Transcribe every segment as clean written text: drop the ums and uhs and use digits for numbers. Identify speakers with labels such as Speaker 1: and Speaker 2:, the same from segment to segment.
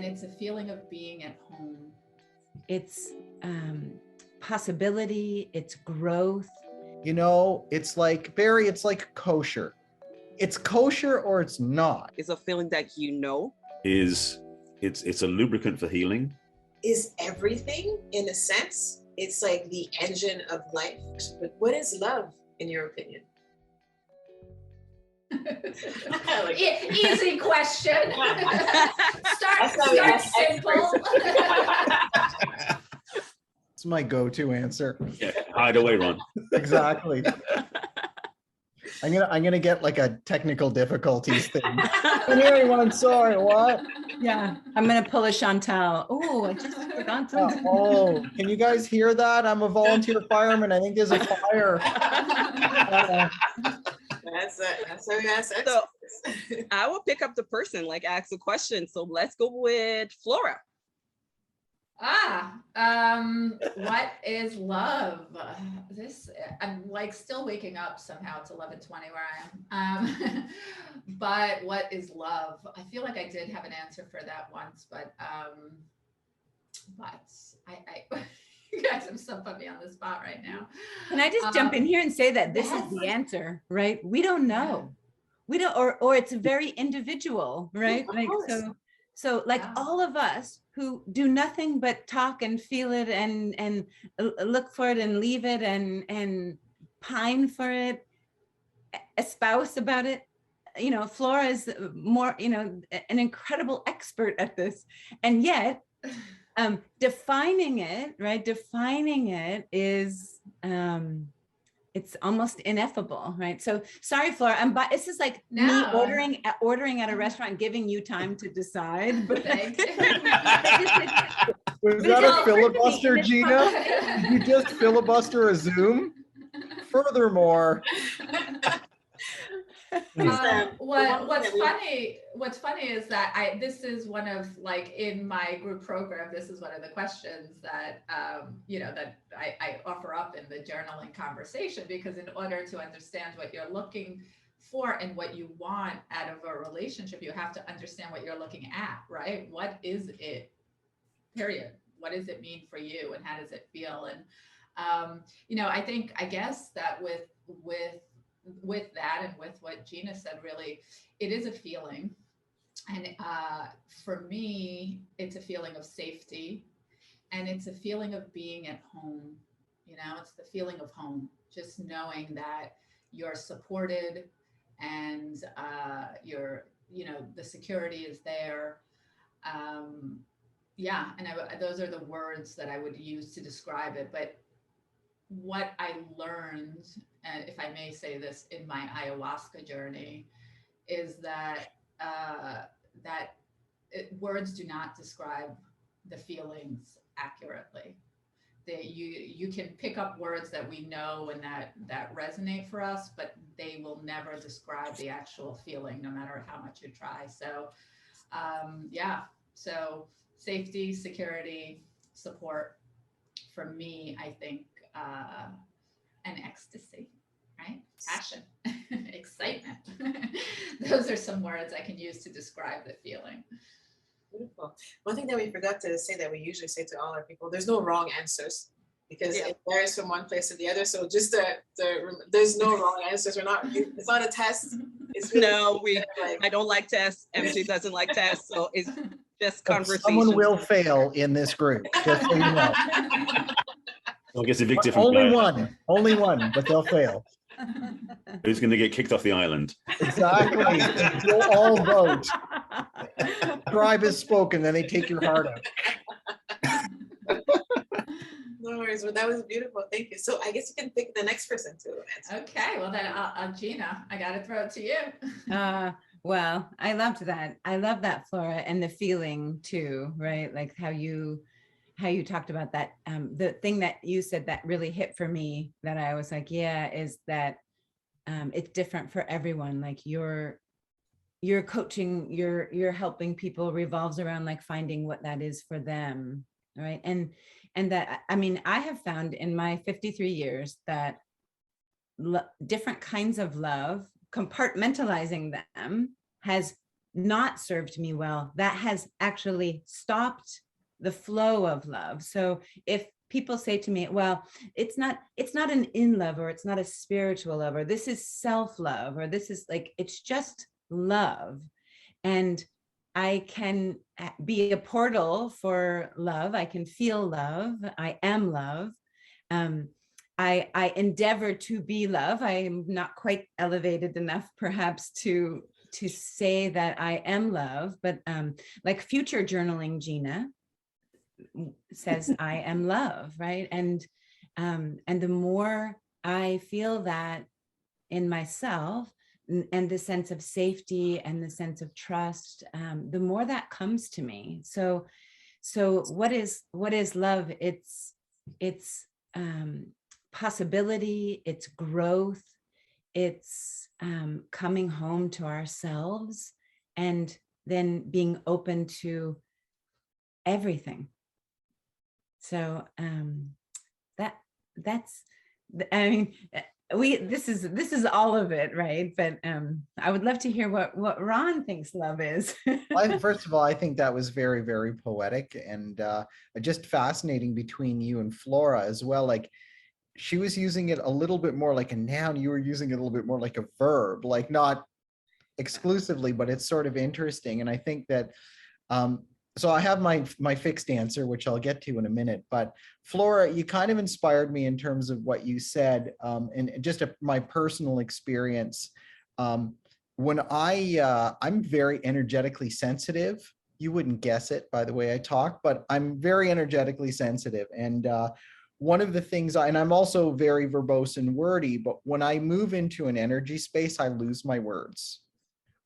Speaker 1: And it's a feeling of being at home.
Speaker 2: It's possibility, it's growth.
Speaker 3: You know, it's like, Barry, it's like kosher. It's kosher or it's not.
Speaker 4: It's a feeling that you know.
Speaker 5: It's a lubricant for healing.
Speaker 6: Is everything, in a sense. It's like the engine of life. But what is love, in your opinion?
Speaker 1: Easy question. Start simple.
Speaker 3: It's my go-to answer.
Speaker 5: Yeah, hide away, Ron.
Speaker 3: Exactly. I'm gonna get like a technical difficulties thing. I'm hearing one. Sorry, what?
Speaker 2: Yeah, I'm gonna pull a Chantal. Oh, I just forgot something.
Speaker 3: Oh, can you guys hear that? I'm a volunteer fireman. I think there's a fire.
Speaker 4: So I will pick up the person, like ask a question. So let's go with Flora.
Speaker 1: What is love? I'm like still waking up somehow. It's 11:20 where I am. But what is love? I feel like I did have an answer for that once, but I you guys have so put me on the spot right now.
Speaker 2: Can I just jump in here and say that this is the answer, right? We don't know. We don't, or it's very individual, right? Like so like all of us who do nothing but talk and feel it and look for it and leave it and pine for it, espouse about it. You know, Flora is more, you know, an incredible expert at this. And yet, defining it, right? Defining it is, it's almost ineffable, right? So sorry, Flora. But this is like me ordering at a restaurant, giving you time to decide. But
Speaker 3: was that a filibuster, Gina? Did you just filibuster a Zoom? Furthermore.
Speaker 1: What's funny is that this is one of, like, in my group program, this is one of the questions that that I offer up in the journaling conversation, because in order to understand what you're looking for and what you want out of a relationship, you have to understand what you're looking at, right? What is it, period? What does it mean for you, and how does it feel? And I guess that with that and with what Gina said, really, it is a feeling. And for me, it's a feeling of safety, and it's a feeling of being at home. You know, it's the feeling of home, just knowing that you're supported and the security is there. Those are the words that I would use to describe it. But what I learned, and if I may say this, in my ayahuasca journey, is that words do not describe the feelings accurately. You can pick up words that we know and that resonate for us, but they will never describe the actual feeling, no matter how much you try. So, so safety, security, support, for me, I think, and ecstasy, right? Passion, excitement. Those are some words I can use to describe the feeling.
Speaker 6: Beautiful. One thing that we forgot to say that we usually say to all our people, there's no wrong answers, because it varies from one place to the other. So just there's no wrong answers. It's not a test. It's really
Speaker 4: I don't like tests. MJ doesn't like tests. So it's just conversation.
Speaker 3: Someone will fail in this group, just so you know.
Speaker 5: Well, I guess a big difference.
Speaker 3: Only one, but they'll fail.
Speaker 5: Who's going to get kicked off the island?
Speaker 3: Exactly. You'll all vote. Tribe has spoken, then they take your heart out.
Speaker 6: No worries. Well, that was beautiful. Thank you. So I guess you can pick the next person to answer.
Speaker 1: Okay. Well, then, Gina, I got to throw it to you.
Speaker 2: Well, I loved that. I love that, Flora, and the feeling too, right? Like how you talked about that. The thing that you said that really hit for me, that I was like, yeah, is that it's different for everyone. Like your coaching, your helping people revolves around like finding what that is for them, right? And that, I mean, I have found in my 53 years that different kinds of love, compartmentalizing them has not served me well, that has actually stopped the flow of love. So if people say to me, well, it's not an in love, or it's not a spiritual love, or this is self-love, or this is like, it's just love. And I can be a portal for love. I can feel love. I am love. I endeavor to be love. I am not quite elevated enough, perhaps, to say that I am love, but like future journaling Gina says, I am love, right? And the more I feel that in myself, and the sense of safety and the sense of trust, the more that comes to me. So what is love? It's possibility, it's growth, it's coming home to ourselves, and then being open to everything. So that's, I mean, this is all of it, right? But I would love to hear what Ron thinks love is.
Speaker 3: First of all, I think that was very, very poetic, and just fascinating between you and Flora as well. Like, she was using it a little bit more like a noun. You were using it a little bit more like a verb, like not exclusively, but it's sort of interesting. And I think that, so I have my fixed answer, which I'll get to in a minute, but Flora, you kind of inspired me in terms of what you said, and just my personal experience. When I'm very energetically sensitive. You wouldn't guess it by the way I talk, but I'm very energetically sensitive. And one of the things, and I'm also very verbose and wordy, but when I move into an energy space, I lose my words.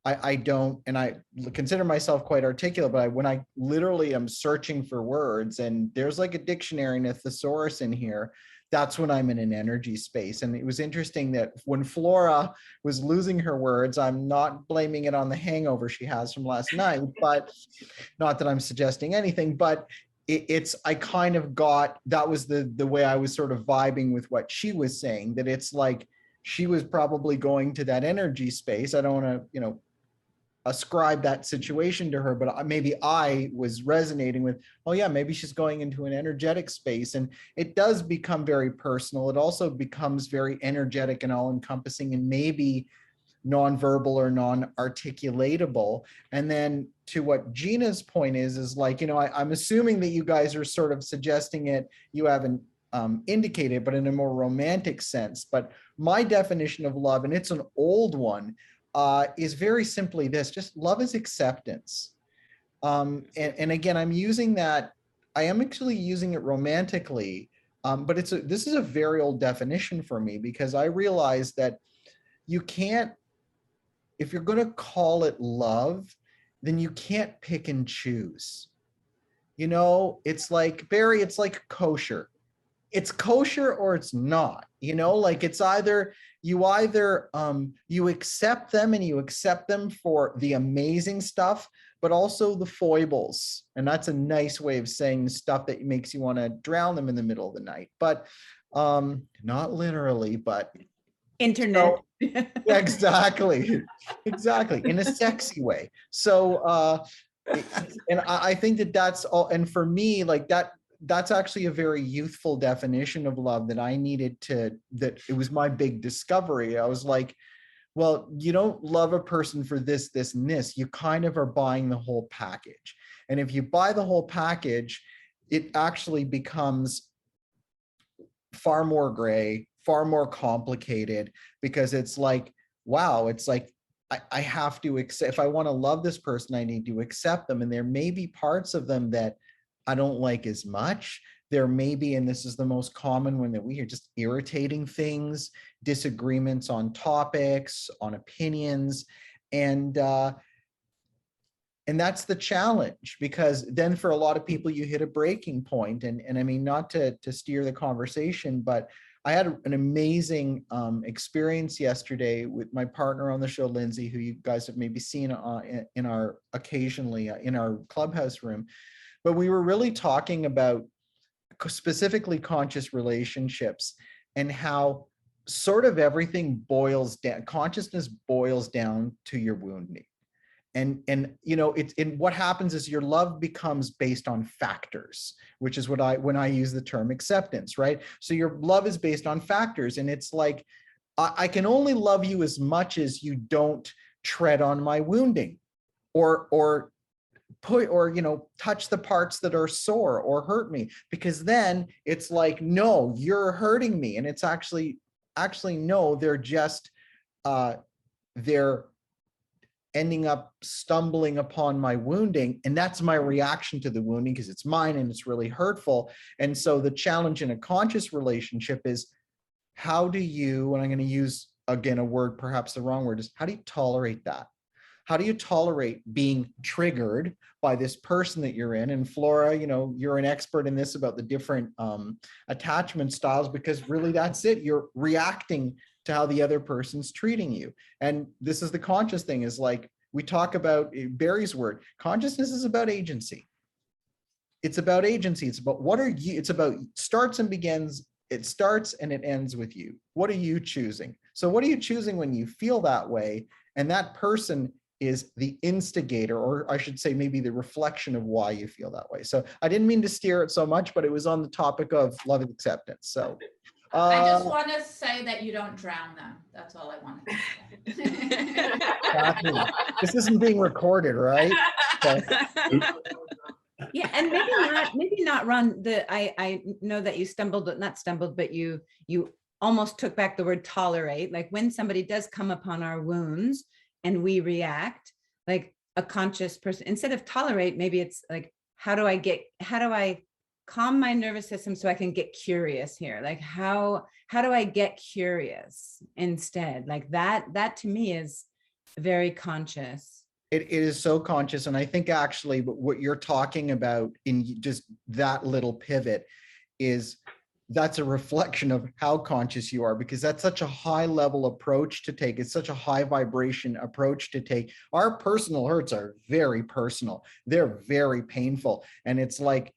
Speaker 3: I don't, and I consider myself quite articulate, but when I literally am searching for words, and there's like a dictionary and a thesaurus in here, that's when I'm in an energy space. And it was interesting that when Flora was losing her words, I'm not blaming it on the hangover she has from last night, but not that I'm suggesting anything, but I kind of got, that was the way I was sort of vibing with what she was saying, that it's like she was probably going to that energy space. I don't want to, ascribe that situation to her, but maybe I was resonating with, oh yeah, maybe she's going into an energetic space. And it does become very personal. It also becomes very energetic and all encompassing, and maybe nonverbal or non-articulatable. And then to what Gina's point is like, I'm assuming that you guys are sort of suggesting it, you haven't indicated, but in a more romantic sense. But my definition of love, and it's an old one, is very simply this: just love is acceptance. And again, I'm using that, I am actually using it romantically, but this is a very old definition for me, because I realized that you can't, if you're going to call it love, then you can't pick and choose. It's like, Barry, it's like kosher. It's kosher or it's not, like it's either you accept them, and you accept them for the amazing stuff, but also the foibles. And that's a nice way of saying the stuff that makes you want to drown them in the middle of the night, but not literally, but
Speaker 2: internet.
Speaker 3: Yeah, exactly in a sexy way. So and I think that's all, and for me, like that's actually a very youthful definition of love that I needed that it was my big discovery. I was like, well, you don't love a person for this, this, and this. You kind of are buying the whole package. And if you buy the whole package, it actually becomes far more gray, far more complicated, because it's like, wow, it's like, I have to accept, if I want to love this person, I need to accept them. And there may be parts of them that I don't like as much. There may be, and this is the most common one that we hear, just irritating things, disagreements on topics, on opinions. And that's the challenge, because then for a lot of people, you hit a breaking point. And I mean, not to steer the conversation, but I had an amazing experience yesterday with my partner on the show, Lindsay, who you guys have maybe seen in our occasionally in our clubhouse room. But we were really talking about specifically conscious relationships, and how sort of everything boils down, consciousness boils down to your wounding. And you know, what happens is your love becomes based on factors, which is when I use the term acceptance, right? So your love is based on factors, and it's like, I can only love you as much as you don't tread on my wounding, or you know, touch the parts that are sore or hurt me, because then it's like, no, you're hurting me. And it's actually no, they're just they're ending up stumbling upon my wounding, and that's my reaction to the wounding because it's mine and it's really hurtful. And so the challenge in a conscious relationship is, how do you, and I'm going to use again a word, perhaps the wrong word, is how do you tolerate that? How do you tolerate being triggered by this person that you're in? And Flora, you know, you're an expert in this about the different attachment styles, because really that's it. You're reacting to how the other person's treating you. And this is the conscious thing, is like, we talk about Barry's word, consciousness is about agency. It's about agency. It's about what are you, it's about starts and begins. It starts and it ends with you. What are you choosing? So what are you choosing when you feel that way? And that person is the instigator, or I should say maybe the reflection of why you feel that way. So I didn't mean to steer it so much, but it was on the topic of love and acceptance. So
Speaker 1: I just want to say that you don't drown them. That's all I wanted to say.
Speaker 3: This isn't being recorded, right? Okay.
Speaker 2: Yeah, and maybe not Ron. I know that you not stumbled, but you almost took back the word tolerate. Like when somebody does come upon our wounds and we react, like a conscious person, instead of tolerate, maybe it's like, how do I calm my nervous system so I can get curious here? Like how do I get curious instead? Like that to me is very conscious.
Speaker 3: It is so conscious. And I think actually what you're talking about in just that little pivot is, that's a reflection of how conscious you are, because that's such a high level approach to take. It's such a high vibration approach to take. Our personal hurts are very personal. They're very painful. And it's like,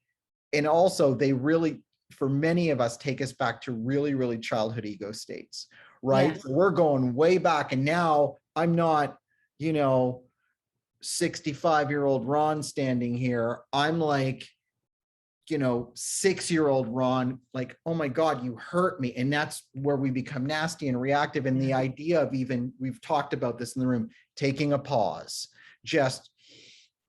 Speaker 3: and also they really, for many of us, take us back to really, really childhood ego states, right?
Speaker 2: Yes.
Speaker 3: So we're going way back, and now I'm not, you know, 65-year-old Ron standing here. I'm like, you know, 6-year-old Ron, like, oh my God, you hurt me. And that's where we become nasty and reactive. And the idea of, even, we've talked about this in the room, taking a pause, just,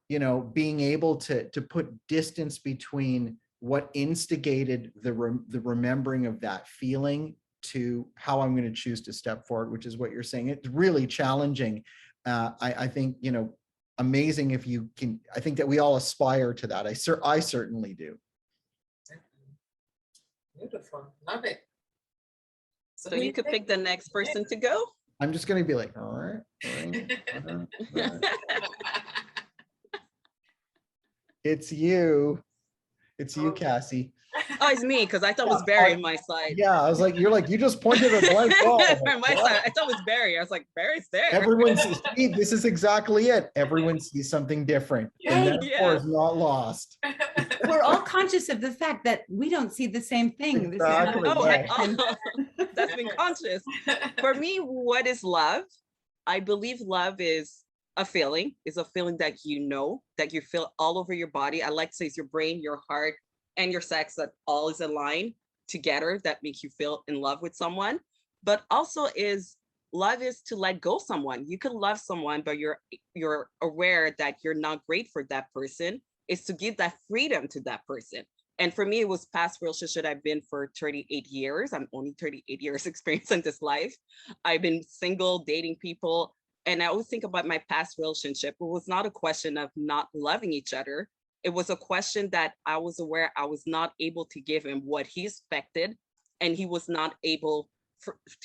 Speaker 3: you know, being able to put distance between what instigated the remembering of that feeling to how I'm going to choose to step forward, which is what you're saying. It's really challenging. I think, you know, amazing if you can. I think that we all aspire to that. I certainly do.
Speaker 6: Beautiful, love it.
Speaker 4: So you could pick the next person to go.
Speaker 3: I'm just going to be like, all right. It's you. It's you, Cassie.
Speaker 4: Oh, it's me, because I thought it was Barry on my side.
Speaker 3: Yeah, I was like, you're like, you just pointed at blank wall.
Speaker 4: On my side, I thought it was Barry. I was like, Barry's there.
Speaker 3: Everyone sees, this is exactly it. Everyone sees something different. And therefore is not lost.
Speaker 2: We're all conscious of the fact that we don't see the same thing.
Speaker 3: Exactly.
Speaker 4: That's been conscious. For me, what is love? I believe love is a feeling. It's a feeling that you know, that you feel all over your body. I like to say it's your brain, your heart, and your sex, that all is aligned together, that makes you feel in love with someone. But also love is to let go someone. You can love someone, but you're aware that you're not great for that person. It's to give that freedom to that person. And for me, it was past relationship I've been for 38 years. I'm only 38 years experience in this life. I've been single, dating people. And I always think about my past relationship. It was not a question of not loving each other. It was a question that I was aware I was not able to give him what he expected, and he was not able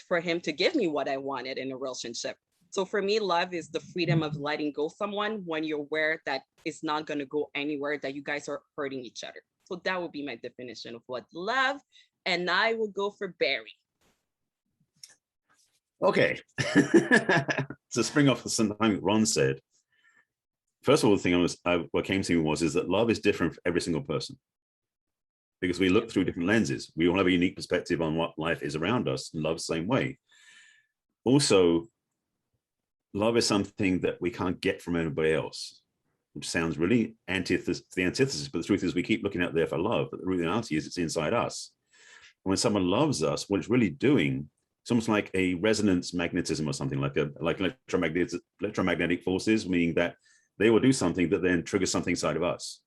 Speaker 4: for him to give me what I wanted in a relationship. So for me, love is the freedom of letting go someone when you're aware that it's not going to go anywhere, that you guys are hurting each other. So that would be my definition of what love. And I will go for Barry.
Speaker 5: Okay. To spring off something Ron said, first of all, the thing what came to me is that love is different for every single person, because we look through different lenses. We all have a unique perspective on what life is around us, and love the same way. Also, love is something that we can't get from anybody else, which sounds really the antithesis, but the truth is we keep looking out there for love, but the reality is it's inside us. And when someone loves us, what it's really doing, it's almost like a resonance magnetism or something, like electromagnetic forces, meaning that they will do something that then triggers something inside of us.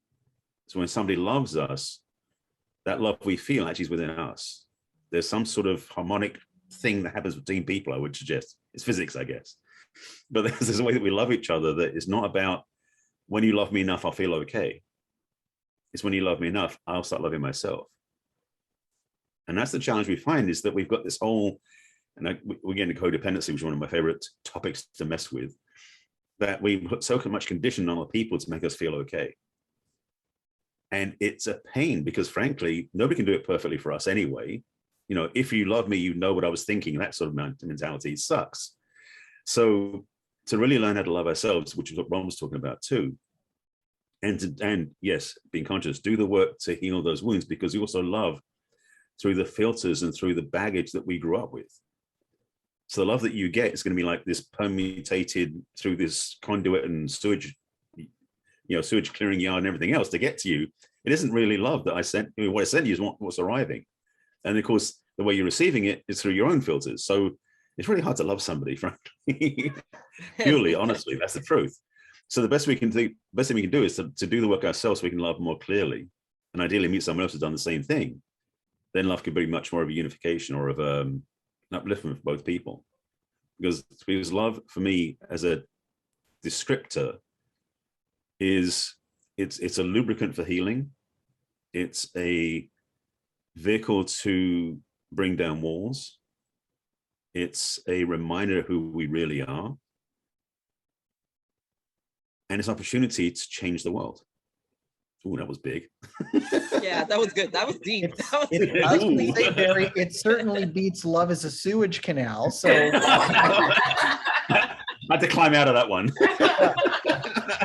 Speaker 5: So when somebody loves us, that love we feel actually is within us. There's some sort of harmonic thing that happens between people, I would suggest. It's physics, I guess. But there's a way that we love each other that is not about, when you love me enough, I'll feel okay. It's when you love me enough, I'll start loving myself. And that's the challenge we find, is that we've got this whole, and we get into codependency, which is one of my favorite topics to mess with, that we put so much condition on other people to make us feel okay. And it's a pain because, frankly, nobody can do it perfectly for us anyway. You know, if you love me, you know what I was thinking. That sort of mentality sucks. So to really learn how to love ourselves, which is what Ron was talking about too, and yes, being conscious, do the work to heal those wounds, because you also love through the filters and through the baggage that we grew up with. So the love that you get is going to be like this permutated through this conduit and sewage, sewage clearing yard and everything else to get to you. It isn't really love that I sent. What I sent you is what's arriving. And of course, the way you're receiving it is through your own filters. So it's really hard to love somebody, frankly. Purely, honestly, that's the truth. So the best thing we can do is to do the work ourselves so we can love more clearly, and ideally meet someone else who's done the same thing. Then love could be much more of a unification or of an upliftment for both people. Because love, for me, as a descriptor, it's a lubricant for healing. It's a vehicle to bring down walls. It's a reminder of who we really are. And it's an opportunity to change the world. Oh, that was big.
Speaker 4: Yeah, that was good. That was deep.
Speaker 3: It certainly beats Love is a Sewage Canal. So
Speaker 5: I had to climb out of that one.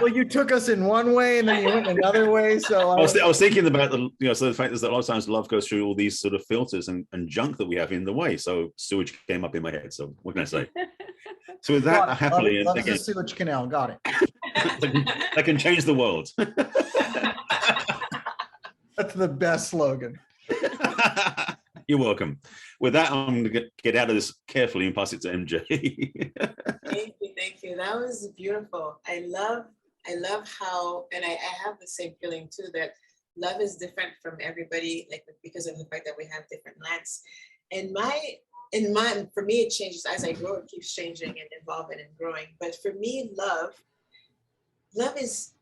Speaker 3: Well, you took us in one way and then you went another way. So
Speaker 5: I was thinking about so the fact is that a lot of times love goes through all these sort of filters and junk that we have in the way. So sewage came up in my head. So what can I say? So with that, happily,
Speaker 3: love is a Sewage Canal. Got it.
Speaker 5: I can change the world.
Speaker 3: That's the best slogan.
Speaker 5: You're welcome. With that, I'm going to get out of this carefully and pass it to MJ.
Speaker 6: Thank you. That was beautiful. I love how, and I have the same feeling too, that love is different from everybody, like because of the fact that we have different lands. And for me, it changes as I grow. It keeps changing and evolving and growing. But for me, love is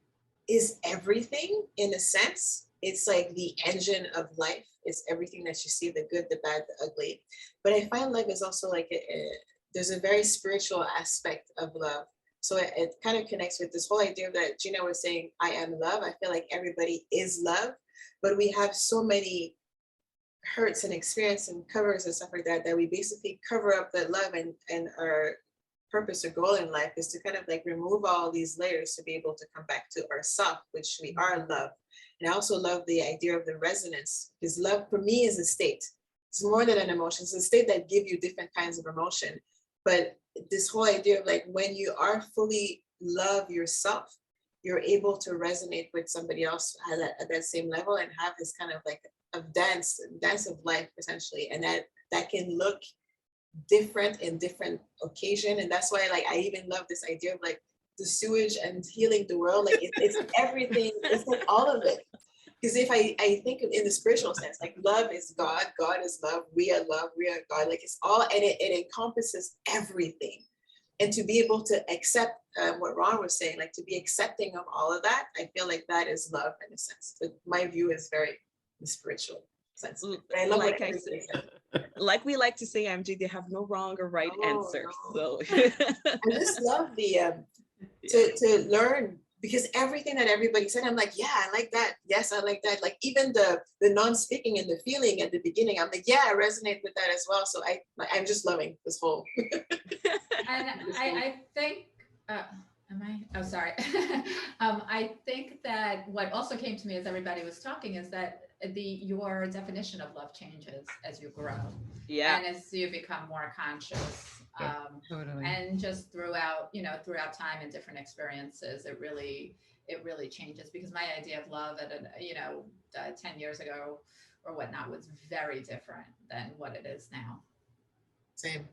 Speaker 6: everything in a sense. It's like the engine of life. It's everything that you see, the good, the bad, the ugly. But I find love is also like there's a very spiritual aspect of love. So it kind of connects with this whole idea that Gina was saying, I am love. I feel like everybody is love, but we have so many hurts and experience and covers and stuff like that, that we basically cover up that love, and our purpose or goal in life is to kind of like remove all these layers to be able to come back to ourself, which we are love. And I also love the idea of the resonance, because love for me is a state. It's more than an emotion. It's a state that gives you different kinds of emotion. But this whole idea of like, when you are fully love yourself, you're able to resonate with somebody else at that same level and have this kind of like of dance of life essentially. And that can look different in different occasion. And that's why like I even love this idea of like the sewage and healing the world. Like it's everything, it's like all of it. Because if I think in the spiritual sense, like love is God, God is love, we are God, like it's all, and it encompasses everything. And to be able to accept what Ron was saying, like to be accepting of all of that, I feel like that is love in a sense. But my view is very spiritual sense. But I love
Speaker 4: like
Speaker 6: what
Speaker 4: I said, like we like to say, MJ, they have no wrong or right answer.
Speaker 6: No.
Speaker 4: So
Speaker 6: I just love the to learn, because everything that everybody said, I'm like, yeah, I like that. Yes, I like that. Like even the non-speaking and the feeling at the beginning, I'm like, yeah, I resonate with that as well. So I'm just loving this whole.
Speaker 1: And I think, Am I? Oh, sorry. I think that what also came to me as everybody was talking is that your definition of love changes as you grow.
Speaker 4: Yeah.
Speaker 1: And as you become more conscious.
Speaker 2: Totally.
Speaker 1: And just throughout time and different experiences, it really changes, because my idea of love at 10 years ago or whatnot was very different than what it is now.
Speaker 6: Same.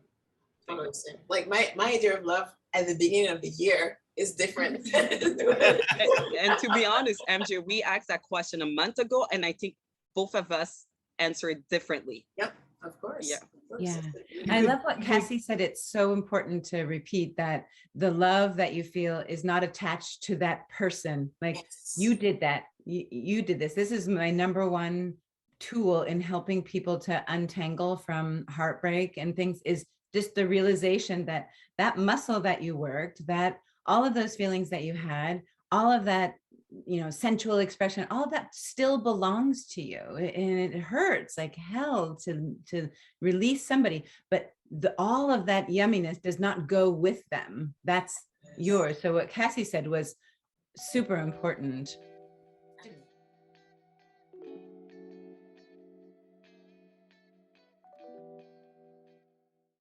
Speaker 6: Totally same. Like my idea of love at the beginning of the year is different.
Speaker 4: And to be honest, MJ, we asked that question a month ago, and I think both of us answered differently.
Speaker 6: Yep, of course.
Speaker 4: Yeah.
Speaker 2: Yeah. I love what Cassie said. It's so important to repeat that the love that you feel is not attached to that person. Like,
Speaker 6: Yes.
Speaker 2: you did that. You did this. This is my number one tool in helping people to untangle from heartbreak and things, is just the realization that that muscle that you worked, that all of those feelings that you had, all of that, sensual expression, all of that still belongs to you. And it hurts like hell to release somebody, but all of that yumminess does not go with them. That's yours. So what Cassie said was super important.